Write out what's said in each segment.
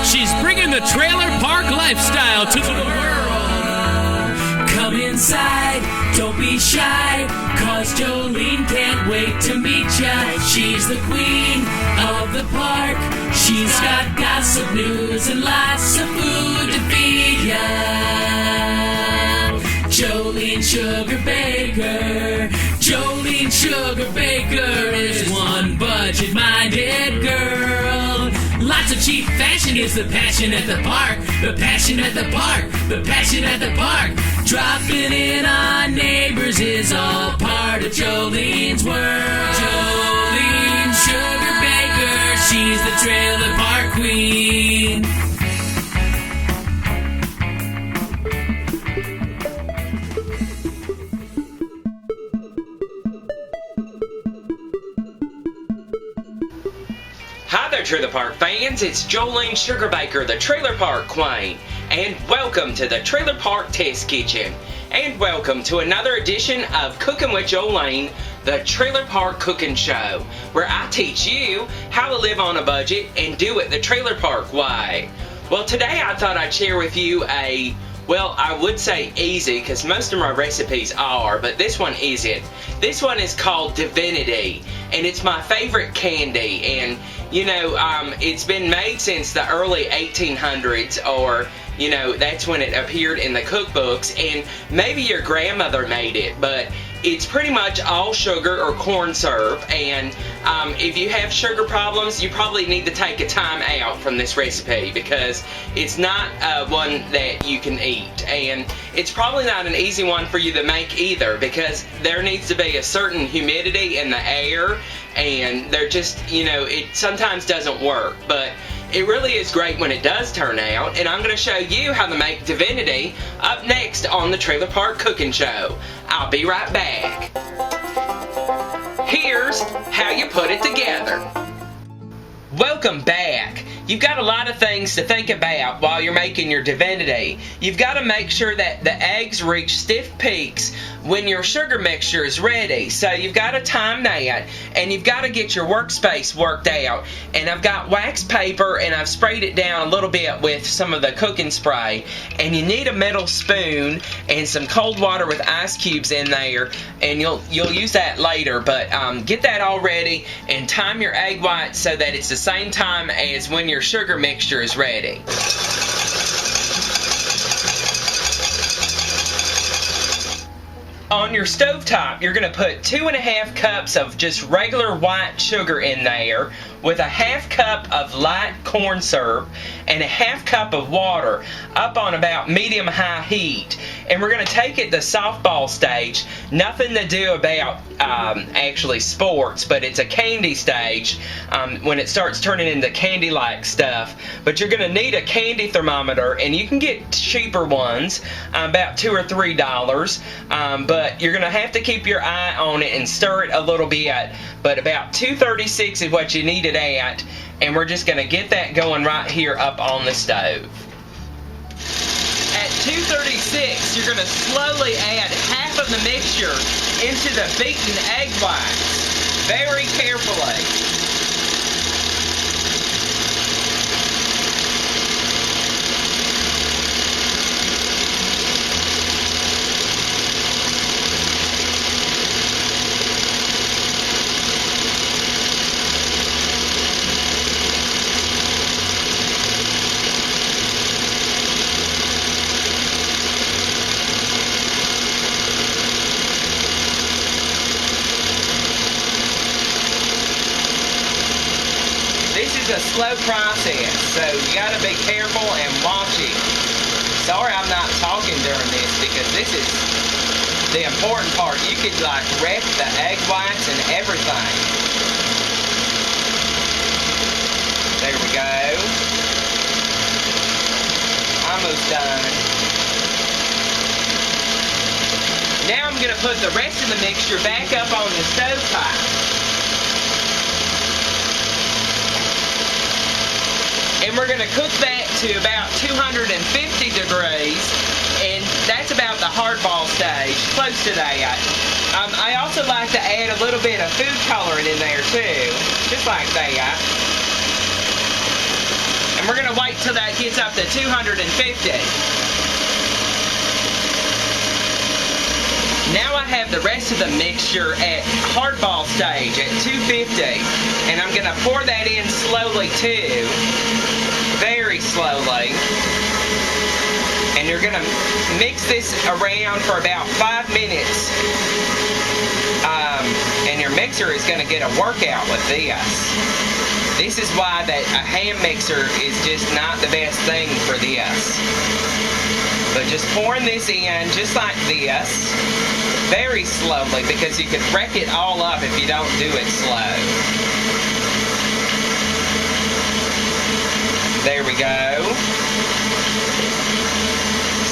She's bringing the trailer park lifestyle to the world. Come inside, don't be shy, cause Jolene can't wait to meet ya. She's the queen of the park. She's got gossip, news, and lots of food to feed ya. Jolene Sugarbaker. Jolene Sugarbaker is one budget-minded girl. Lots of cheap fashion is the passion at the park. The passion at the park. The passion at the park. Dropping in on neighbors is all part of Jolene's world. Jolene Sugarbaker, she's the trailer park queen. Hi there, Trailer Park fans. It's Jolene Sugarbaker, the Trailer Park Queen, and welcome to the Trailer Park Test Kitchen, and welcome to another edition of Cooking with Jolene, the Trailer Park Cooking Show, where I teach you how to live on a budget and do it the Trailer Park way. Well, today I thought I'd share with you I would say easy, because most of my recipes are, but this one isn't. This one is called Divinity, and it's my favorite candy, and you know, it's been made since the early 1800s, or you know, that's when it appeared in the cookbooks, and maybe your grandmother made it, but it's pretty much all sugar or corn syrup, and if you have sugar problems, you probably need to take a time out from this recipe, because it's not one that you can eat, and it's probably not an easy one for you to make either, because there needs to be a certain humidity in the air, and they're just, you know, it sometimes doesn't work, but it really is great when it does turn out, and I'm going to show you how to make Divinity up next on the Trailer Park Cooking Show. I'll be right back. Here's how you put it together. Welcome back. You've got a lot of things to think about while you're making your Divinity. You've got to make sure that the eggs reach stiff peaks when your sugar mixture is ready. So you've got to time that, and you've got to get your workspace worked out. And I've got wax paper, and I've sprayed it down a little bit with some of the cooking spray. And you need a metal spoon and some cold water with ice cubes in there, and you'll use that later. But get that all ready and time your egg whites so that it's the same time as when your sugar mixture is ready. On your stovetop, you're going to put 2.5 cups of just regular white sugar in there with a 1/2 cup of light corn syrup and a 1/2 cup of water up on about medium-high heat. And we're going to take it to softball stage. Nothing to do about actually sports, but it's a candy stage when it starts turning into candy-like stuff. But you're going to need a candy thermometer, and you can get cheaper ones, about $2 or $3. But you're going to have to keep your eye on it and stir it a little bit. But about 236 is what you need it at, and we're just going to get that going right here up on the stove. At 236, you're going to slowly add half of the mixture into the beaten egg whites, very carefully. A slow process, so you got to be careful and watch it. Sorry I'm not talking during this, because this is the important part. You could like wreck the egg whites and everything. There we go. Almost done. Now I'm going to put the rest of the mixture back up on the stovetop. And we're going to cook that to about 250 degrees, and that's about the hardball stage, close to that. I also like to add a little bit of food coloring in there too, just like that. And we're going to wait till that gets up to 250. Now I have the rest of the mixture at hardball stage at 250, and I'm going to pour that in slowly too, very slowly. And you're going to mix this around for about 5 minutes, and your mixer is going to get a workout with this. This is why that a hand mixer is just not the best thing for this. But just pouring this in just like this, very slowly, because you could wreck it all up if you don't do it slow. There we go.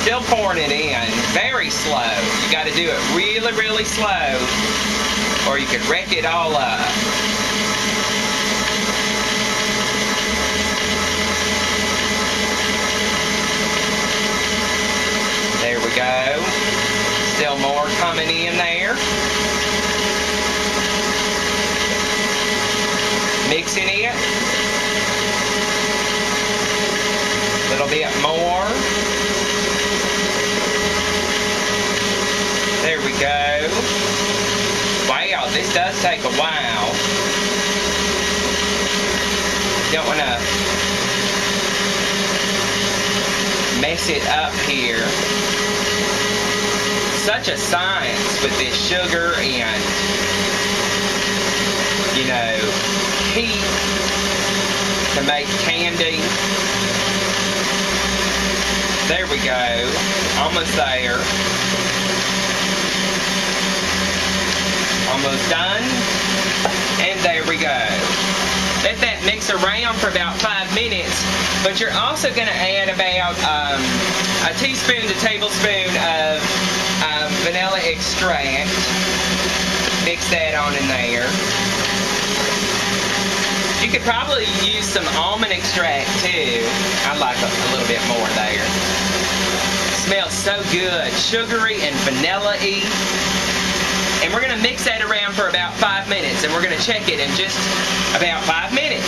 Still pouring it in, very slow. You got to do it really, really slow, or you could wreck it all up. There we go. Still more coming in there. Mixing it. A little bit more. There we go. Wow, this does take a while. Don't want to mess it up here. Such a science with this sugar and, you know, heat to make candy. There we go. Almost there. Almost done. And there we go. Let that mix around for about 5 minutes, but you're also going to add about a teaspoon to tablespoon of vanilla extract. Mix that on in there. You could probably use some almond extract too. I like a little bit more there. Smells so good, sugary and vanilla-y. And we're going to mix that around for about 5 minutes, and we're going to check it in just about 5 minutes.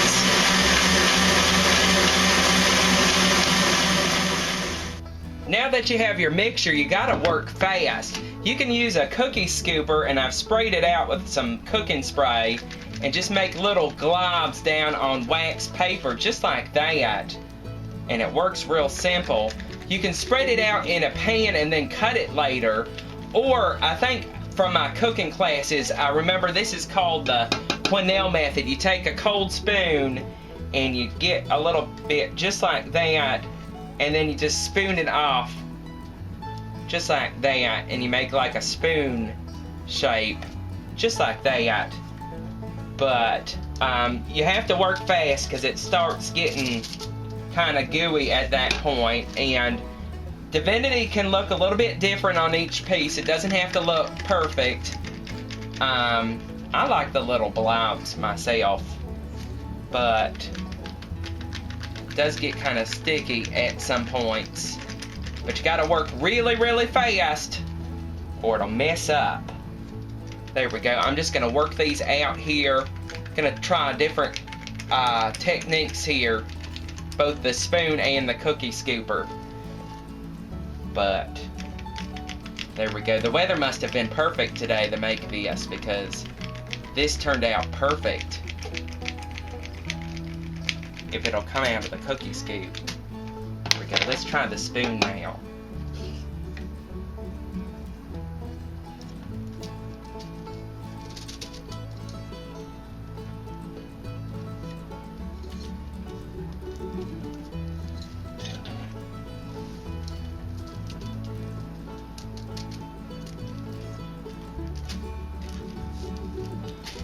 Now that you have your mixture, you got to work fast. You can use a cookie scooper, and I've sprayed it out with some cooking spray, and just make little globs down on wax paper, just like that. And it works real simple. You can spread it out in a pan and then cut it later, or I think from my cooking classes, I remember this is called the Quenelle method. You take a cold spoon and you get a little bit just like that, and then you just spoon it off just like that, and you make like a spoon shape just like that. But you have to work fast because it starts getting kind of gooey at that point, and Divinity can look a little bit different on each piece. It doesn't have to look perfect. I like the little blobs myself, but it does get kind of sticky at some points. But you got to work really, really fast or it'll mess up. There we go. I'm just going to work these out here. Going to try different techniques here, both the spoon and the cookie scooper. But there we go. The weather must have been perfect today to make this, because this turned out perfect. If it'll come out of the cookie scoop. There we go. Let's try the spoon now.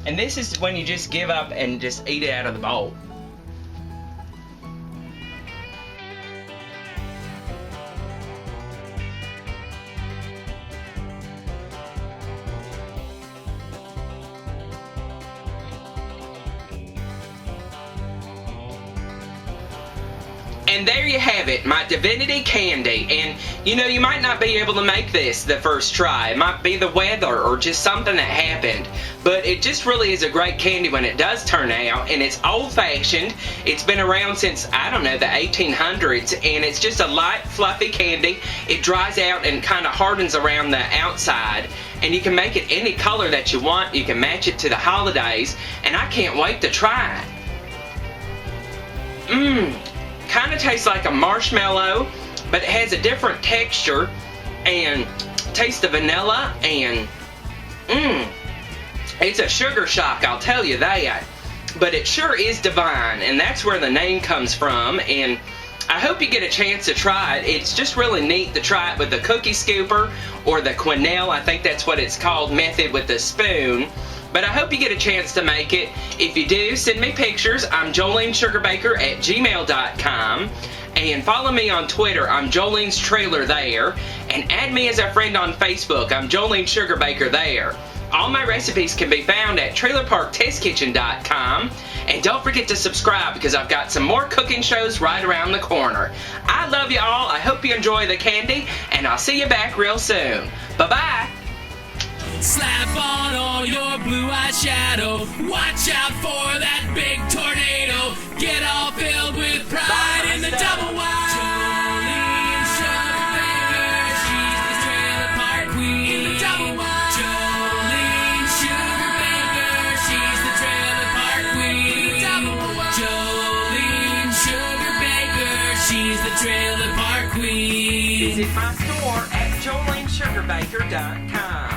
And this is when you just give up and just eat it out of the bowl. And there you have it, my Divinity Candy. And you know, you might not be able to make this the first try. It might be the weather or just something that happened. But it just really is a great candy when it does turn out. And it's old-fashioned. It's been around since, I don't know, the 1800s. And it's just a light, fluffy candy. It dries out and kind of hardens around the outside. And you can make it any color that you want. You can match it to the holidays. And I can't wait to try it. Kind of tastes like a marshmallow, but it has a different texture and tastes the vanilla, and it's a sugar shock, I'll tell you that. But it sure is divine, and that's where the name comes from. And I hope you get a chance to try it. It's just really neat to try it with the cookie scooper or the quenelle, I think that's what it's called, method with the spoon. But I hope you get a chance to make it. If you do, send me pictures. I'm Jolene Sugarbaker at gmail.com. And follow me on Twitter. I'm Jolene's Trailer there. And add me as a friend on Facebook. I'm Jolene Sugarbaker there. All my recipes can be found at trailerparktestkitchen.com. And don't forget to subscribe because I've got some more cooking shows right around the corner. I love you all. I hope you enjoy the candy. And I'll see you back real soon. Bye-bye. Slap on all your blue eyeshadow. Watch out for that big tornado. Get all filled with pride in the double wide. Jolene Sugarbaker, she's the trailer park queen. In the double wide. Jolene Sugarbaker, she's the trailer park queen. In the double wide. Jolene Sugarbaker, she's the trailer park queen. Visit my store at jolenesugarbaker.com.